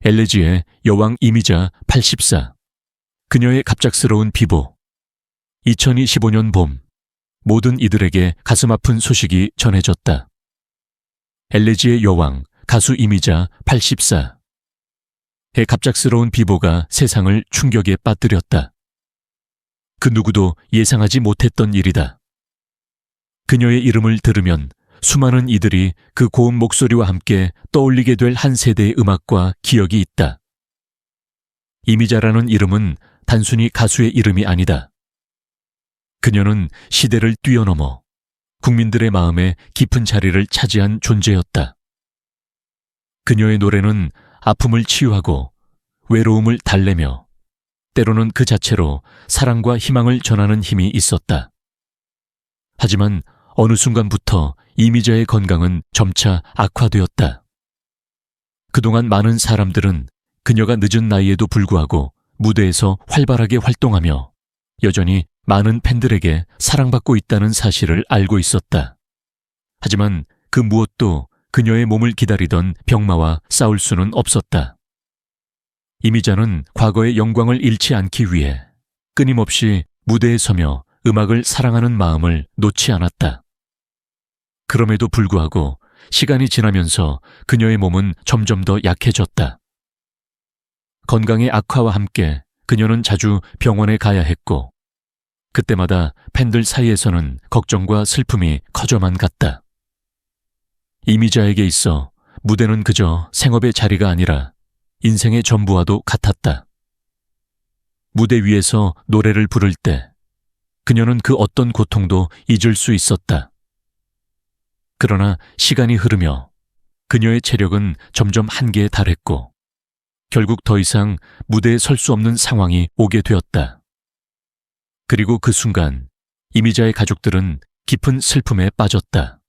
엘레지의 여왕 이미자 84. 그녀의 갑작스러운 비보. 2025년 봄, 모든 이들에게 가슴 아픈 소식이 전해졌다. 엘레지의 여왕 가수 이미자 84. 의 갑작스러운 비보가 세상을 충격에 빠뜨렸다. 그 누구도 예상하지 못했던 일이다. 그녀의 이름을 들으면 수많은 이들이 그 고운 목소리와 함께 떠올리게 될 한 세대의 음악과 기억이 있다. 이미자라는 이름은 단순히 가수의 이름이 아니다. 그녀는 시대를 뛰어넘어 국민들의 마음에 깊은 자리를 차지한 존재였다. 그녀의 노래는 아픔을 치유하고 외로움을 달래며 때로는 그 자체로 사랑과 희망을 전하는 힘이 있었다. 하지만 어느 순간부터 이미자의 건강은 점차 악화되었다. 그동안 많은 사람들은 그녀가 늦은 나이에도 불구하고 무대에서 활발하게 활동하며 여전히 많은 팬들에게 사랑받고 있다는 사실을 알고 있었다. 하지만 그 무엇도 그녀의 몸을 기다리던 병마와 싸울 수는 없었다. 이미자는 과거의 영광을 잃지 않기 위해 끊임없이 무대에 서며 음악을 사랑하는 마음을 놓지 않았다. 그럼에도 불구하고 시간이 지나면서 그녀의 몸은 점점 더 약해졌다. 건강의 악화와 함께 그녀는 자주 병원에 가야 했고 그때마다 팬들 사이에서는 걱정과 슬픔이 커져만 갔다. 이미자에게 있어 무대는 그저 생업의 자리가 아니라 인생의 전부와도 같았다. 무대 위에서 노래를 부를 때 그녀는 그 어떤 고통도 잊을 수 있었다. 그러나 시간이 흐르며 그녀의 체력은 점점 한계에 달했고 결국 더 이상 무대에 설 수 없는 상황이 오게 되었다. 그리고 그 순간 이미자의 가족들은 깊은 슬픔에 빠졌다.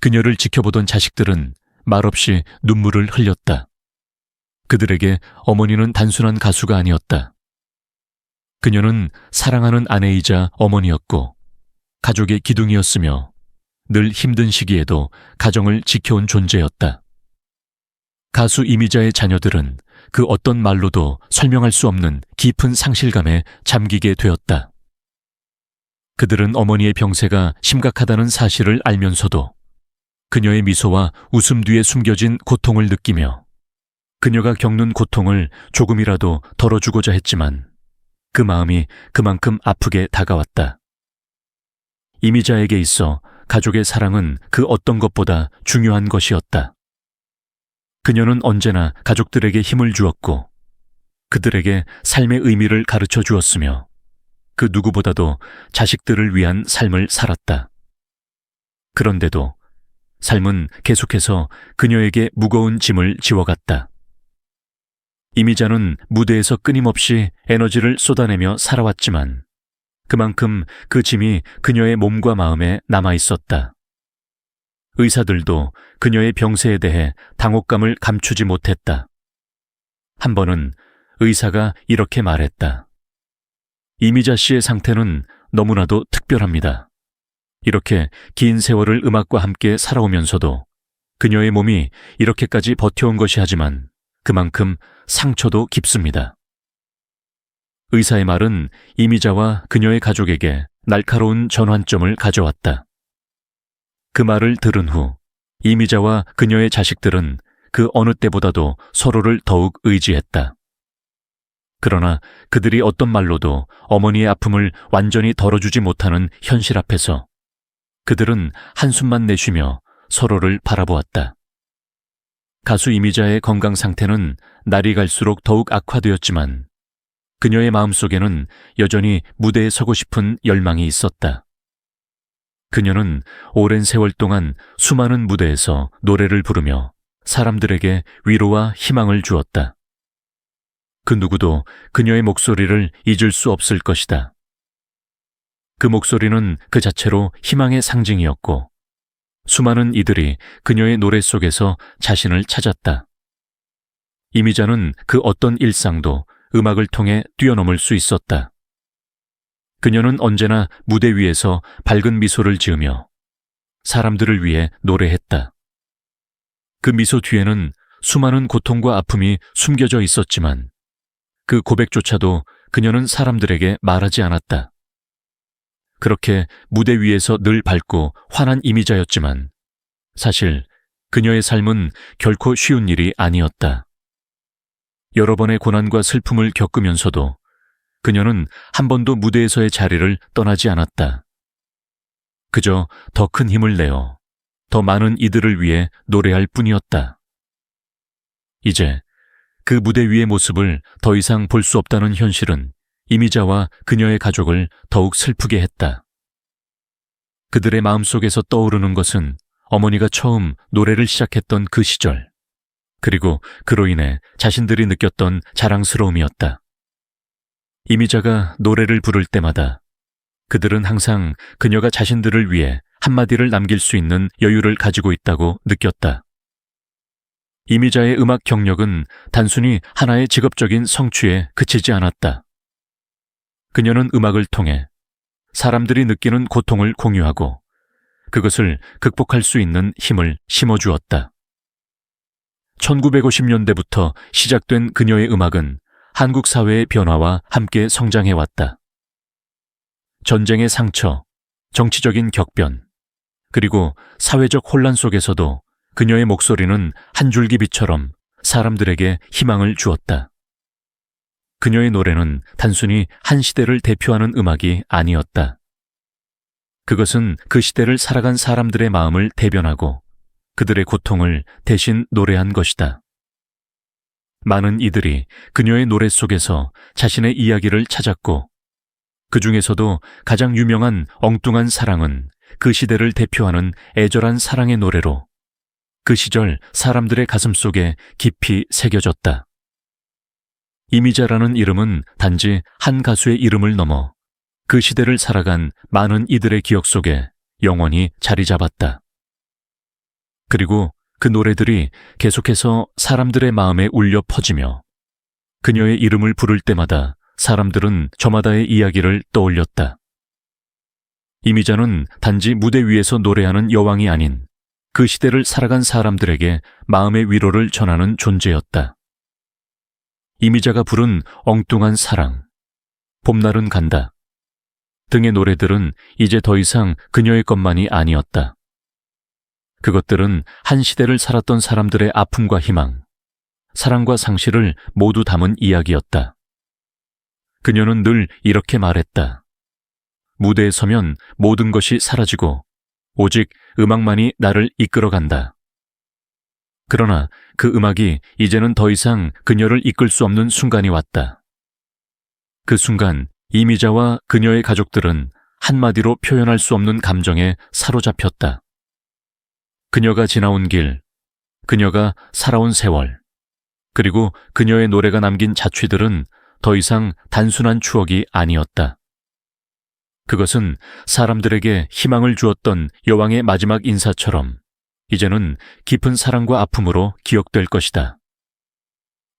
그녀를 지켜보던 자식들은 말없이 눈물을 흘렸다. 그들에게 어머니는 단순한 가수가 아니었다. 그녀는 사랑하는 아내이자 어머니였고 가족의 기둥이었으며 늘 힘든 시기에도 가정을 지켜온 존재였다. 가수 이미자의 자녀들은 그 어떤 말로도 설명할 수 없는 깊은 상실감에 잠기게 되었다. 그들은 어머니의 병세가 심각하다는 사실을 알면서도 그녀의 미소와 웃음 뒤에 숨겨진 고통을 느끼며 그녀가 겪는 고통을 조금이라도 덜어주고자 했지만 그 마음이 그만큼 아프게 다가왔다. 이미자에게 있어 가족의 사랑은 그 어떤 것보다 중요한 것이었다. 그녀는 언제나 가족들에게 힘을 주었고 그들에게 삶의 의미를 가르쳐 주었으며 그 누구보다도 자식들을 위한 삶을 살았다. 그런데도 삶은 계속해서 그녀에게 무거운 짐을 지워갔다. 이미자는 무대에서 끊임없이 에너지를 쏟아내며 살아왔지만 그만큼 그 짐이 그녀의 몸과 마음에 남아있었다. 의사들도 그녀의 병세에 대해 당혹감을 감추지 못했다. 한 번은 의사가 이렇게 말했다. 이미자 씨의 상태는 너무나도 특별합니다. 이렇게 긴 세월을 음악과 함께 살아오면서도 그녀의 몸이 이렇게까지 버텨온 것이 하지만 그만큼 상처도 깊습니다. 의사의 말은 이미자와 그녀의 가족에게 날카로운 전환점을 가져왔다. 그 말을 들은 후 이미자와 그녀의 자식들은 그 어느 때보다도 서로를 더욱 의지했다. 그러나 그들이 어떤 말로도 어머니의 아픔을 완전히 덜어주지 못하는 현실 앞에서 그들은 한숨만 내쉬며 서로를 바라보았다. 가수 이미자의 건강 상태는 날이 갈수록 더욱 악화되었지만 그녀의 마음속에는 여전히 무대에 서고 싶은 열망이 있었다. 그녀는 오랜 세월 동안 수많은 무대에서 노래를 부르며 사람들에게 위로와 희망을 주었다. 그 누구도 그녀의 목소리를 잊을 수 없을 것이다. 그 목소리는 그 자체로 희망의 상징이었고 수많은 이들이 그녀의 노래 속에서 자신을 찾았다. 이미자는 그 어떤 일상도 음악을 통해 뛰어넘을 수 있었다. 그녀는 언제나 무대 위에서 밝은 미소를 지으며 사람들을 위해 노래했다. 그 미소 뒤에는 수많은 고통과 아픔이 숨겨져 있었지만 그 고백조차도 그녀는 사람들에게 말하지 않았다. 그렇게 무대 위에서 늘 밝고 환한 이미자였지만 사실 그녀의 삶은 결코 쉬운 일이 아니었다. 여러 번의 고난과 슬픔을 겪으면서도 그녀는 한 번도 무대에서의 자리를 떠나지 않았다. 그저 더 큰 힘을 내어 더 많은 이들을 위해 노래할 뿐이었다. 이제 그 무대 위의 모습을 더 이상 볼 수 없다는 현실은 이미자와 그녀의 가족을 더욱 슬프게 했다. 그들의 마음속에서 떠오르는 것은 어머니가 처음 노래를 시작했던 그 시절, 그리고 그로 인해 자신들이 느꼈던 자랑스러움이었다. 이미자가 노래를 부를 때마다 그들은 항상 그녀가 자신들을 위해 한마디를 남길 수 있는 여유를 가지고 있다고 느꼈다. 이미자의 음악 경력은 단순히 하나의 직업적인 성취에 그치지 않았다. 그녀는 음악을 통해 사람들이 느끼는 고통을 공유하고 그것을 극복할 수 있는 힘을 심어주었다. 1950년대부터 시작된 그녀의 음악은 한국 사회의 변화와 함께 성장해왔다. 전쟁의 상처, 정치적인 격변, 그리고 사회적 혼란 속에서도 그녀의 목소리는 한 줄기 빛처럼 사람들에게 희망을 주었다. 그녀의 노래는 단순히 한 시대를 대표하는 음악이 아니었다. 그것은 그 시대를 살아간 사람들의 마음을 대변하고 그들의 고통을 대신 노래한 것이다. 많은 이들이 그녀의 노래 속에서 자신의 이야기를 찾았고 그 중에서도 가장 유명한 엉뚱한 사랑은 그 시대를 대표하는 애절한 사랑의 노래로 그 시절 사람들의 가슴 속에 깊이 새겨졌다. 이미자라는 이름은 단지 한 가수의 이름을 넘어 그 시대를 살아간 많은 이들의 기억 속에 영원히 자리 잡았다. 그리고 그 노래들이 계속해서 사람들의 마음에 울려 퍼지며 그녀의 이름을 부를 때마다 사람들은 저마다의 이야기를 떠올렸다. 이미자는 단지 무대 위에서 노래하는 여왕이 아닌 그 시대를 살아간 사람들에게 마음의 위로를 전하는 존재였다. 이미자가 부른 엉뚱한 사랑, 봄날은 간다 등의 노래들은 이제 더 이상 그녀의 것만이 아니었다. 그것들은 한 시대를 살았던 사람들의 아픔과 희망, 사랑과 상실을 모두 담은 이야기였다. 그녀는 늘 이렇게 말했다. 무대에 서면 모든 것이 사라지고 오직 음악만이 나를 이끌어간다. 그러나 그 음악이 이제는 더 이상 그녀를 이끌 수 없는 순간이 왔다. 그 순간 이미자와 그녀의 가족들은 한마디로 표현할 수 없는 감정에 사로잡혔다. 그녀가 지나온 길, 그녀가 살아온 세월, 그리고 그녀의 노래가 남긴 자취들은 더 이상 단순한 추억이 아니었다. 그것은 사람들에게 희망을 주었던 여왕의 마지막 인사처럼 이제는 깊은 사랑과 아픔으로 기억될 것이다.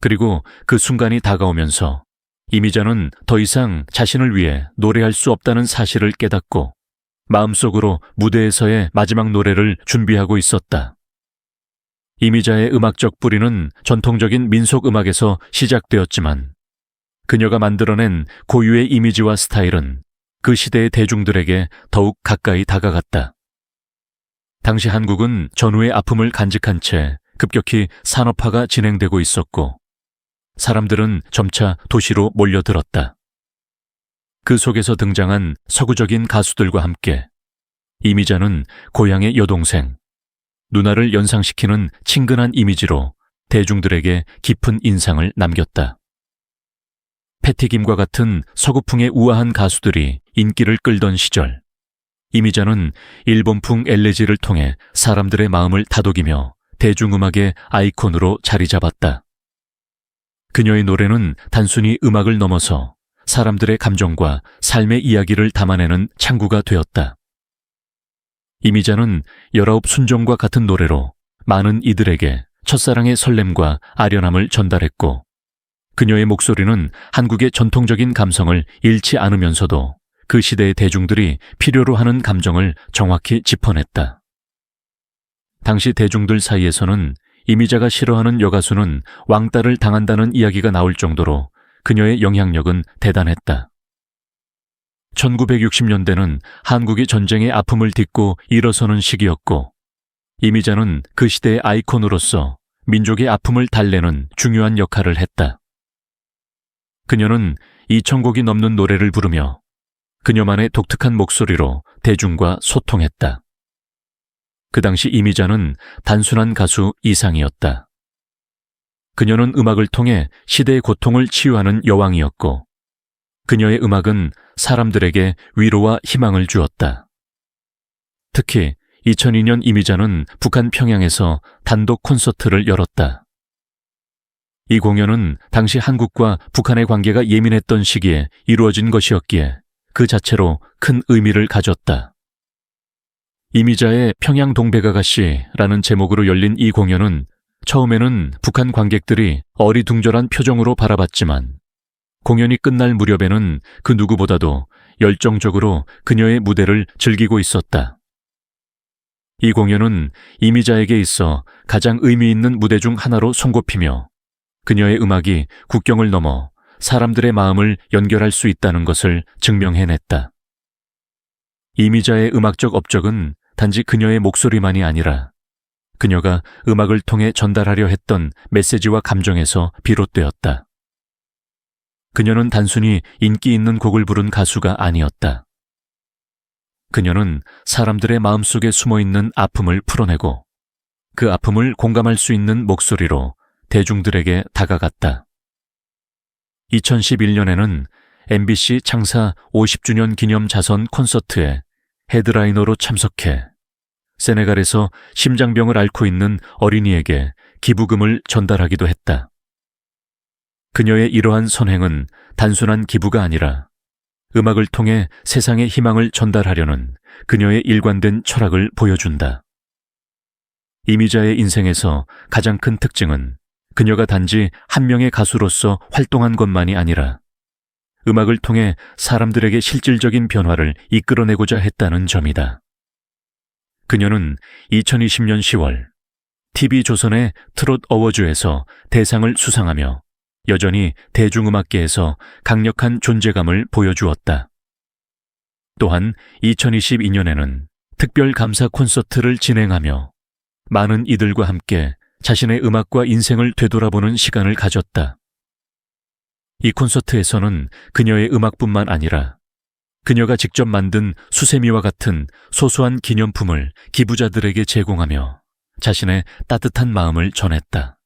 그리고 그 순간이 다가오면서 이미자는 더 이상 자신을 위해 노래할 수 없다는 사실을 깨닫고 마음속으로 무대에서의 마지막 노래를 준비하고 있었다. 이미자의 음악적 뿌리는 전통적인 민속 음악에서 시작되었지만 그녀가 만들어낸 고유의 이미지와 스타일은 그 시대의 대중들에게 더욱 가까이 다가갔다. 당시 한국은 전후의 아픔을 간직한 채 급격히 산업화가 진행되고 있었고 사람들은 점차 도시로 몰려들었다. 그 속에서 등장한 서구적인 가수들과 함께 이미자는 고향의 여동생, 누나를 연상시키는 친근한 이미지로 대중들에게 깊은 인상을 남겼다. 패티김과 같은 서구풍의 우아한 가수들이 인기를 끌던 시절, 이미자는 일본풍 엘레지를 통해 사람들의 마음을 다독이며 대중음악의 아이콘으로 자리 잡았다. 그녀의 노래는 단순히 음악을 넘어서 사람들의 감정과 삶의 이야기를 담아내는 창구가 되었다. 이미자는 19 순정과 같은 노래로 많은 이들에게 첫사랑의 설렘과 아련함을 전달했고 그녀의 목소리는 한국의 전통적인 감성을 잃지 않으면서도 그 시대의 대중들이 필요로 하는 감정을 정확히 짚어냈다. 당시 대중들 사이에서는 이미자가 싫어하는 여가수는 왕따를 당한다는 이야기가 나올 정도로 그녀의 영향력은 대단했다. 1960년대는 한국이 전쟁의 아픔을 딛고 일어서는 시기였고, 이미자는 그 시대의 아이콘으로서 민족의 아픔을 달래는 중요한 역할을 했다. 그녀는 2,000곡이 넘는 노래를 부르며 그녀만의 독특한 목소리로 대중과 소통했다. 그 당시 이미자는 단순한 가수 이상이었다. 그녀는 음악을 통해 시대의 고통을 치유하는 여왕이었고, 그녀의 음악은 사람들에게 위로와 희망을 주었다. 특히 2002년 이미자는 북한 평양에서 단독 콘서트를 열었다. 이 공연은 당시 한국과 북한의 관계가 예민했던 시기에 이루어진 것이었기에 그 자체로 큰 의미를 가졌다. 이미자의 평양 동백아가씨라는 제목으로 열린 이 공연은 처음에는 북한 관객들이 어리둥절한 표정으로 바라봤지만, 공연이 끝날 무렵에는 그 누구보다도 열정적으로 그녀의 무대를 즐기고 있었다. 이 공연은 이미자에게 있어 가장 의미 있는 무대 중 하나로 손꼽히며, 그녀의 음악이 국경을 넘어 사람들의 마음을 연결할 수 있다는 것을 증명해냈다. 이미자의 음악적 업적은 단지 그녀의 목소리만이 아니라 그녀가 음악을 통해 전달하려 했던 메시지와 감정에서 비롯되었다. 그녀는 단순히 인기 있는 곡을 부른 가수가 아니었다. 그녀는 사람들의 마음속에 숨어있는 아픔을 풀어내고 그 아픔을 공감할 수 있는 목소리로 대중들에게 다가갔다. 2011년에는 MBC 창사 50주년 기념 자선 콘서트에 헤드라이너로 참석해 세네갈에서 심장병을 앓고 있는 어린이에게 기부금을 전달하기도 했다. 그녀의 이러한 선행은 단순한 기부가 아니라 음악을 통해 세상에 희망을 전달하려는 그녀의 일관된 철학을 보여준다. 이미자의 인생에서 가장 큰 특징은 그녀가 단지 한 명의 가수로서 활동한 것만이 아니라 음악을 통해 사람들에게 실질적인 변화를 이끌어내고자 했다는 점이다. 그녀는 2020년 10월 TV조선의 트롯 어워즈에서 대상을 수상하며 여전히 대중음악계에서 강력한 존재감을 보여주었다. 또한 2022년에는 특별 감사 콘서트를 진행하며 많은 이들과 함께 자신의 음악과 인생을 되돌아보는 시간을 가졌다. 이 콘서트에서는 그녀의 음악뿐만 아니라 그녀가 직접 만든 수세미와 같은 소소한 기념품을 기부자들에게 제공하며 자신의 따뜻한 마음을 전했다.